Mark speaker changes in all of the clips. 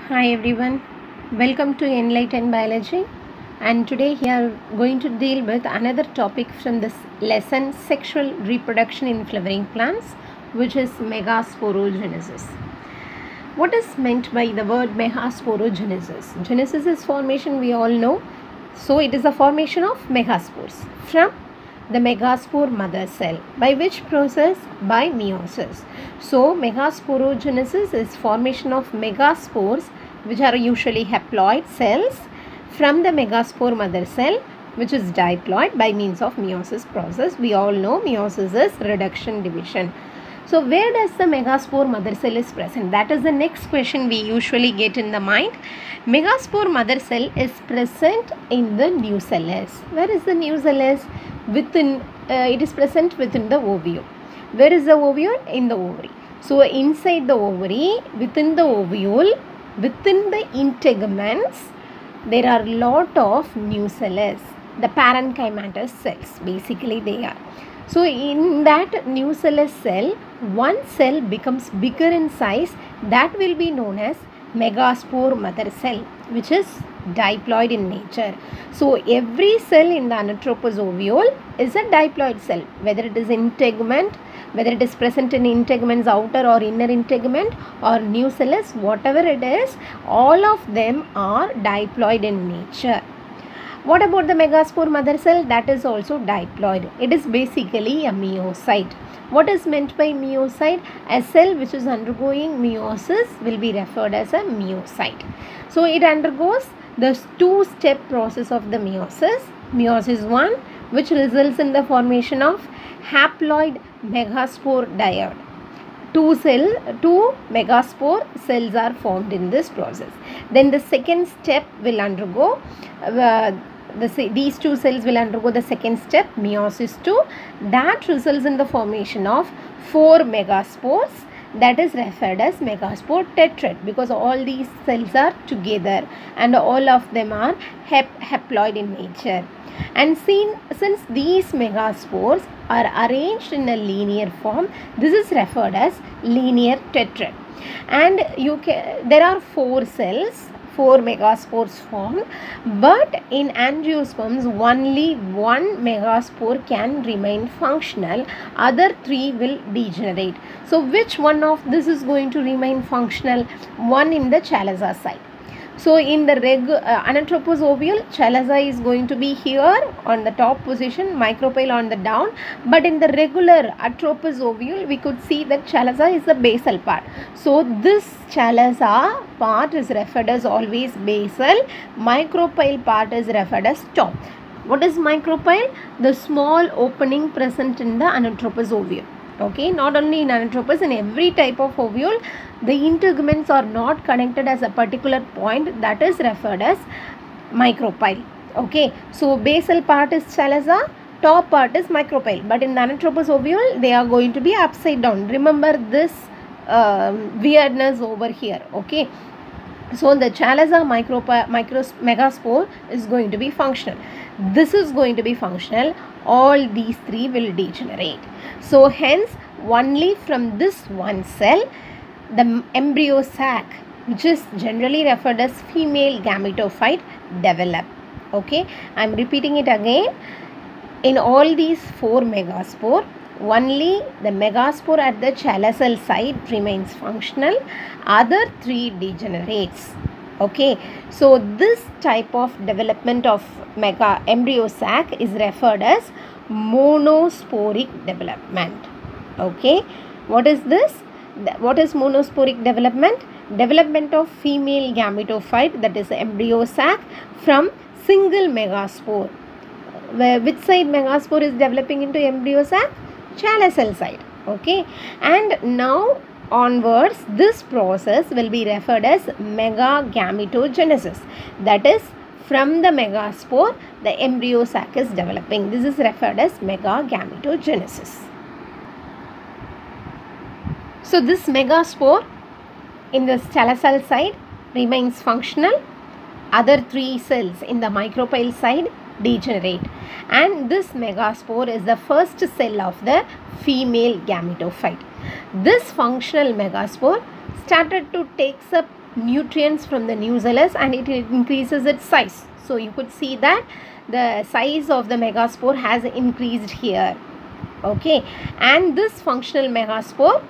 Speaker 1: Hi everyone, welcome to Enlightened Biology, and today we are going to deal with another topic from this lesson, sexual reproduction in flowering plants, which is megasporogenesis. What is meant by the word megasporogenesis? Genesis is formation, we all know, so it is the formation of megaspores from the megaspore mother cell. By which process? By meiosis. So megasporogenesis is formation of megaspores, which are usually haploid cells, from the megaspore mother cell, which is diploid, by means of meiosis process. We all know meiosis is reduction division. So where does the megaspore mother cell is present? That is the next question we usually get in the mind. Megaspore mother cell is present in the nucellus. Where is the nucellus? It is present within the ovule. Where is the ovule? In the ovary. So inside the ovary, within the ovule, within the integuments, there are lot of nucellus, the parenchymatous cells, basically they are. So in that nucellus cell, one cell becomes bigger in size, that will be known as megaspore mother cell, which is diploid in nature. So every cell in the anatropous ovule is a diploid cell, whether it is integument, whether it is present in integument's outer or inner integument or nucellus, whatever it is, all of them are diploid in nature. What about the megaspore mother cell? That is also diploid. It is basically a meiocyte. What is meant by meiocyte? A cell which is undergoing meiosis will be referred as a meiocyte. So it undergoes the two-step process of the meiosis. Meiosis 1, which results in the formation of haploid megaspore diad. Two megaspore cells are formed in this process. Then the second step will undergo these two cells will undergo the second step, meiosis 2. That results in the formation of 4 megaspores, that is referred as megaspore tetrad, because all these cells are together and all of them are haploid in nature. And since these megaspores are arranged in a linear form, this is referred as linear tetrad. And there are 4 cells, 4 megaspores formed, but in angiosperms only one megaspore can remain functional, other 3 will degenerate. So which one of this is going to remain functional? One in the chalaza side. So in the anatropous ovule, chalaza is going to be here on the top position, micropyle on the down, but in the regular atropous ovule, we could see that chalaza is the basal part. So this chalaza part is referred as always basal, micropyle part is referred as top. What is micropyle? The small opening present in the anatropous ovule. Okay, not only in anatropous, in every type of ovule, the integuments are not connected as a particular point, that is referred as micropyle. Okay, so basal part is chalaza, top part is micropyle, but in the anatropous ovule, they are going to be upside down. Remember this weirdness over here. Okay, so the chalaza megaspore is going to be functional. This is going to be functional. All these 3 will degenerate. So hence only from this one cell the embryo sac, which is generally referred as female gametophyte, develop. Okay, I am repeating it again. In all these 4 megaspore, only the megaspore at the chalazal side remains functional, other 3 degenerates. Okay, so this type of development of embryo sac is referred as monosporic development. Okay, what is this? What is monosporic development? Development of female gametophyte, that is embryo sac, from single megaspore. Which side megaspore is developing into embryo sac? Chalaza side. Okay, and now onwards this process will be referred as megagametogenesis, that is from the megaspore the embryo sac is developing. This is referred as megagametogenesis. So this megaspore in the chalaza side remains functional, other 3 cells in the micropyle side degenerate, and this megaspore is the first cell of the female gametophyte. This functional megaspore started to take up nutrients from the nucellus and it increases its size. So you could see that the size of the megaspore has increased here. Okay, and this functional megaspore,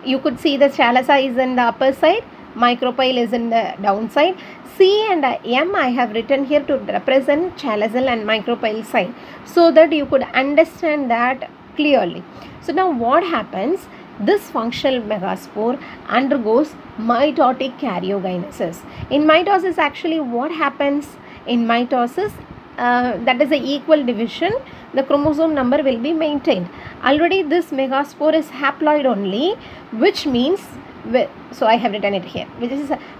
Speaker 1: you could see the chalaza is in the upper side, micropyle is in the downside. C and M I have written here to represent chalazal and micropyle side, so that you could understand that clearly. So now what happens? This functional megaspore undergoes mitotic karyogenesis. In mitosis, actually what happens in mitosis? That is an equal division, the chromosome number will be maintained. Already this megaspore is haploid only, which means, so I have written it here,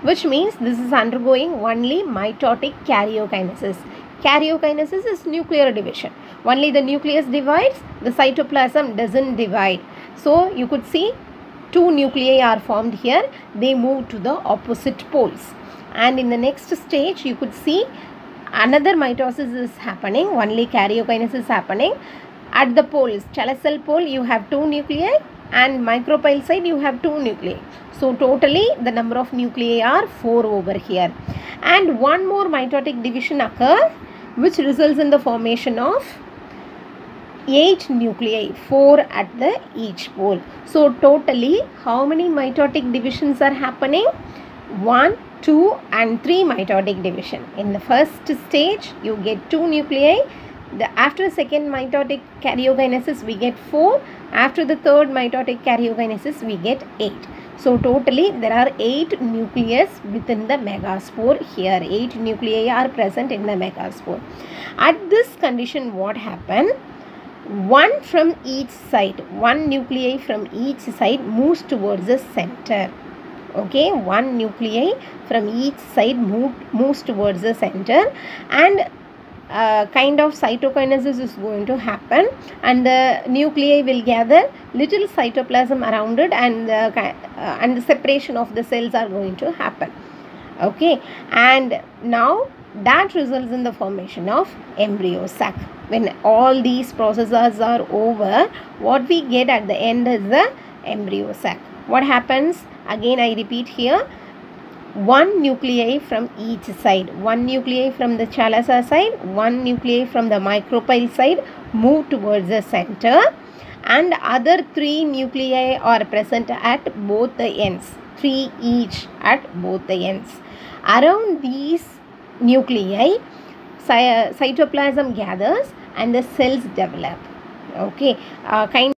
Speaker 1: which means this is undergoing only mitotic karyokinesis. Karyokinesis is nuclear division. Only the nucleus divides, the cytoplasm doesn't divide. So you could see two nuclei are formed here, they move to the opposite poles. And in the next stage, you could see another mitosis is happening, only karyokinesis is happening. At the poles, chalazel pole you have two nuclei and micropyle side you have two nuclei. So totally the number of nuclei are 4 over here. And one more mitotic division occurs, which results in the formation of 8 nuclei, 4 at the each pole. So totally how many mitotic divisions are happening? 1, 2 and 3 mitotic division. In the first stage you get 2 nuclei. After second mitotic karyogenesis we get 4. After the third mitotic karyogenesis we get 8. So totally there are 8 nucleus within the megaspore here. 8 nuclei are present in the megaspore. At this condition what happened? One from each side, one nuclei from each side moves towards the center. Okay, one nuclei from each side moves towards the center, and kind of cytokinesis is going to happen, and the nuclei will gather little cytoplasm around it, and the separation of the cells are going to happen. Okay, and now that results in the formation of embryo sac. When all these processes are over, what we get at the end is the embryo sac. What happens? Again I repeat here, one nuclei from each side, one nuclei from the chalaza side, one nuclei from the micropyle side move towards the center, and other 3 nuclei are present at both the ends, 3 each at both the ends. Around these nuclei, cytoplasm gathers and the cells develop. Okay, kind